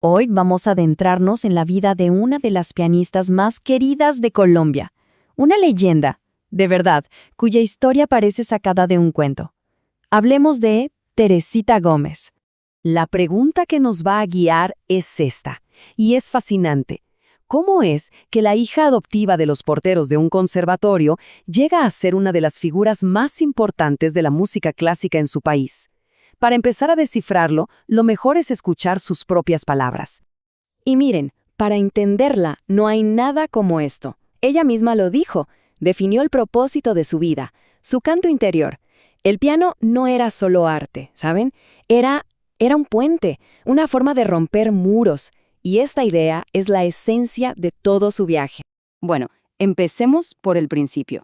Hoy vamos a adentrarnos en la vida de una de las pianistas más queridas de Colombia. Una leyenda, de verdad, cuya historia parece sacada de un cuento. Hablemos de Teresita Gómez. La pregunta que nos va a guiar es esta, y es fascinante. ¿Cómo es que la hija adoptiva de los porteros de un conservatorio llega a ser una de las figuras más importantes de la música clásica en su país? Para empezar a descifrarlo, lo mejor es escuchar sus propias palabras. Y miren, para entenderla no hay nada como esto. Ella misma lo dijo, definió el propósito de su vida, su canto interior. El piano no era solo arte, ¿saben? Era un puente, una forma de romper muros. Y esta idea es la esencia de todo su viaje. Bueno, empecemos por el principio.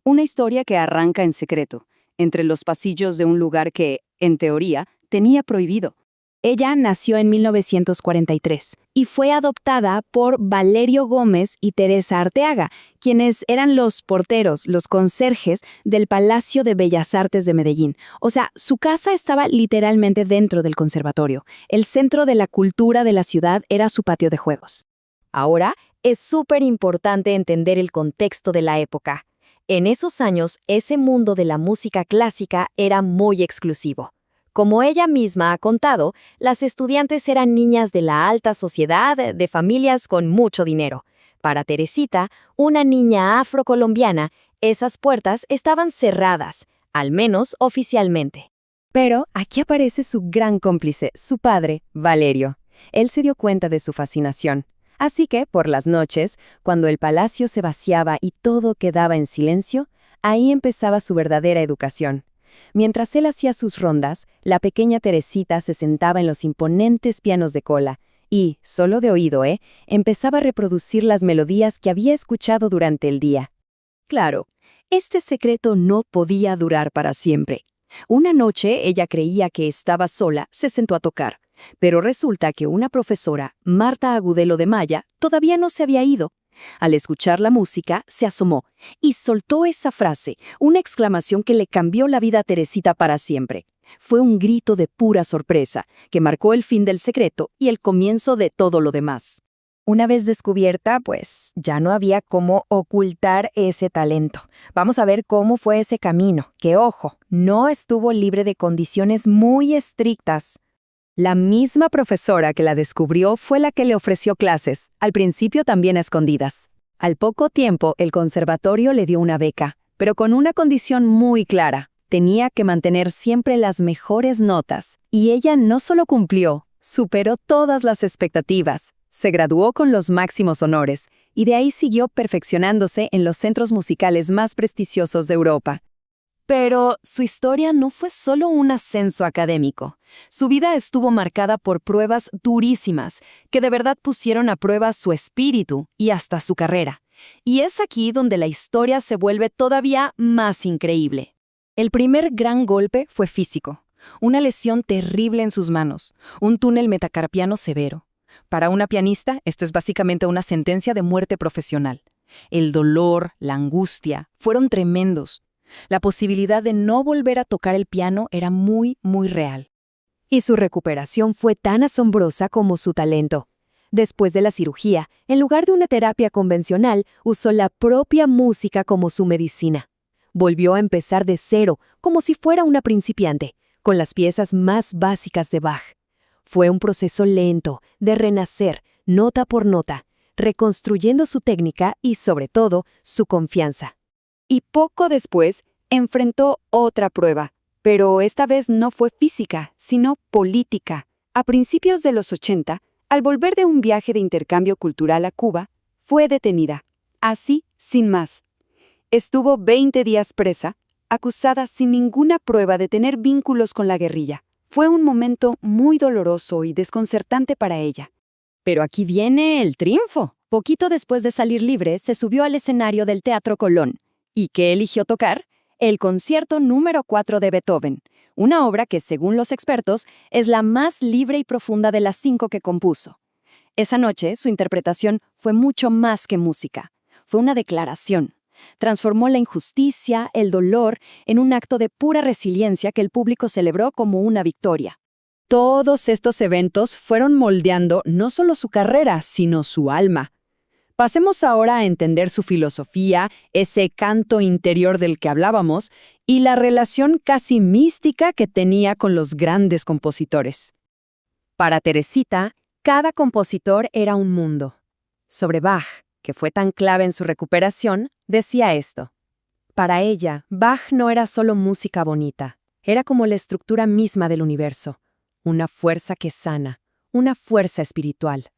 Una historia que arranca en secreto, entre los pasillos de un lugar que, en teoría, tenía prohibido. Ella nació en 1943 y fue adoptada por Valerio Gómez y Teresa Arteaga, quienes eran los porteros, los conserjes del Palacio de Bellas Artes de Medellín. O sea, su casa estaba literalmente dentro del conservatorio. El centro de la cultura de la ciudad era su patio de juegos. Ahora, es súper importante entender el contexto de la época. En esos años, ese mundo de la música clásica era muy exclusivo. Como ella misma ha contado, las estudiantes eran niñas de la alta sociedad, de familias con mucho dinero. Para Teresita, una niña afrocolombiana, esas puertas estaban cerradas, al menos oficialmente. Pero aquí aparece su gran cómplice, su padre, Valerio. Él se dio cuenta de su fascinación. Así que, por las noches, cuando el palacio se vaciaba y todo quedaba en silencio, ahí empezaba su verdadera educación. Mientras él hacía sus rondas, la pequeña Teresita se sentaba en los imponentes pianos de cola y, solo de oído, empezaba a reproducir las melodías que había escuchado durante el día. Claro, este secreto no podía durar para siempre. Una noche ella creía que estaba sola, se sentó a tocar. Pero resulta que una profesora, Marta Agudelo de Maya, todavía no se había ido. Al escuchar la música, se asomó y soltó esa frase, una exclamación que le cambió la vida a Teresita para siempre. Fue un grito de pura sorpresa, que marcó el fin del secreto y el comienzo de todo lo demás. Una vez descubierta, pues ya no había cómo ocultar ese talento. Vamos a ver cómo fue ese camino, que ojo, no estuvo libre de condiciones muy estrictas. La misma profesora que la descubrió fue la que le ofreció clases, al principio también a escondidas. Al poco tiempo, el conservatorio le dio una beca, pero con una condición muy clara. Tenía que mantener siempre las mejores notas. Y ella no solo cumplió, superó todas las expectativas. Se graduó con los máximos honores, y de ahí siguió perfeccionándose en los centros musicales más prestigiosos de Europa. Pero su historia no fue solo un ascenso académico. Su vida estuvo marcada por pruebas durísimas, que de verdad pusieron a prueba su espíritu y hasta su carrera. Y es aquí donde la historia se vuelve todavía más increíble. El primer gran golpe fue físico. Una lesión terrible en sus manos, un túnel metacarpiano severo. Para una pianista, esto es básicamente una sentencia de muerte profesional. El dolor, la angustia, fueron tremendos. La posibilidad de no volver a tocar el piano era muy, muy real. Y su recuperación fue tan asombrosa como su talento. Después de la cirugía, en lugar de una terapia convencional, usó la propia música como su medicina. Volvió a empezar de cero, como si fuera una principiante, con las piezas más básicas de Bach. Fue un proceso lento, de renacer, nota por nota, reconstruyendo su técnica y, sobre todo, su confianza. Y poco después, enfrentó otra prueba, pero esta vez no fue física, sino política. A principios de los 80, al volver de un viaje de intercambio cultural a Cuba, fue detenida, así sin más. Estuvo 20 días presa, acusada sin ninguna prueba de tener vínculos con la guerrilla. Fue un momento muy doloroso y desconcertante para ella. Pero aquí viene el triunfo. Poquito después de salir libre, se subió al escenario del Teatro Colón. ¿Y qué eligió tocar? El Concierto número 4 de Beethoven, una obra que, según los expertos, es la más libre y profunda de las 5 que compuso. Esa noche, su interpretación fue mucho más que música. Fue una declaración. Transformó la injusticia, el dolor, en un acto de pura resiliencia que el público celebró como una victoria. Todos estos eventos fueron moldeando no solo su carrera, sino su alma. Pasemos ahora a entender su filosofía, ese canto interior del que hablábamos, y la relación casi mística que tenía con los grandes compositores. Para Teresita, cada compositor era un mundo. Sobre Bach, que fue tan clave en su recuperación, decía esto. Para ella, Bach no era solo música bonita, era como la estructura misma del universo, una fuerza que sana, una fuerza espiritual.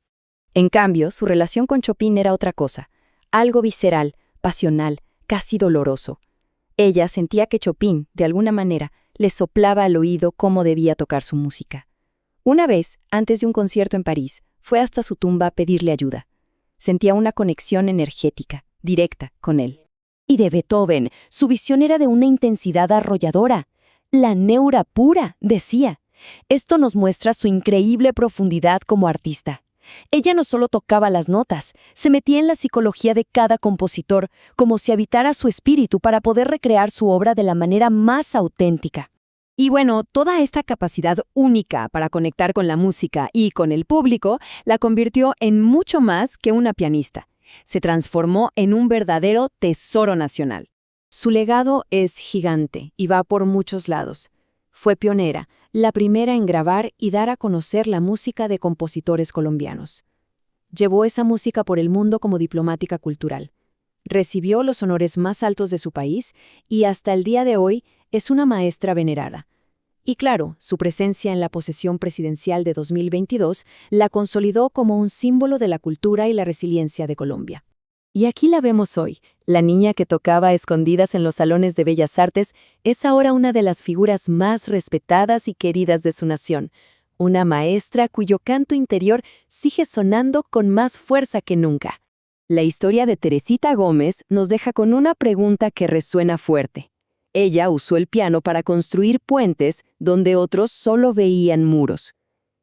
En cambio, su relación con Chopin era otra cosa, algo visceral, pasional, casi doloroso. Ella sentía que Chopin, de alguna manera, le soplaba al oído cómo debía tocar su música. Una vez, antes de un concierto en París, fue hasta su tumba a pedirle ayuda. Sentía una conexión energética, directa, con él. Y de Beethoven, su visión era de una intensidad arrolladora. La neura pura, decía. Esto nos muestra su increíble profundidad como artista. Ella no solo tocaba las notas, se metía en la psicología de cada compositor, como si habitara su espíritu para poder recrear su obra de la manera más auténtica. Y bueno, toda esta capacidad única para conectar con la música y con el público la convirtió en mucho más que una pianista. Se transformó en un verdadero tesoro nacional. Su legado es gigante y va por muchos lados. Fue pionera, la primera en grabar y dar a conocer la música de compositores colombianos. Llevó esa música por el mundo como diplomática cultural. Recibió los honores más altos de su país y hasta el día de hoy es una maestra venerada. Y claro, su presencia en la posesión presidencial de 2022 la consolidó como un símbolo de la cultura y la resiliencia de Colombia. Y aquí la vemos hoy. La niña que tocaba a escondidas en los salones de Bellas Artes es ahora una de las figuras más respetadas y queridas de su nación. Una maestra cuyo canto interior sigue sonando con más fuerza que nunca. La historia de Teresita Gómez nos deja con una pregunta que resuena fuerte. Ella usó el piano para construir puentes donde otros solo veían muros.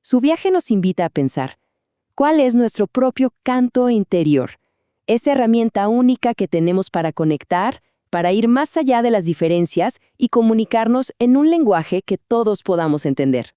Su viaje nos invita a pensar, ¿cuál es nuestro propio canto interior? Esa herramienta única que tenemos para conectar, para ir más allá de las diferencias y comunicarnos en un lenguaje que todos podamos entender.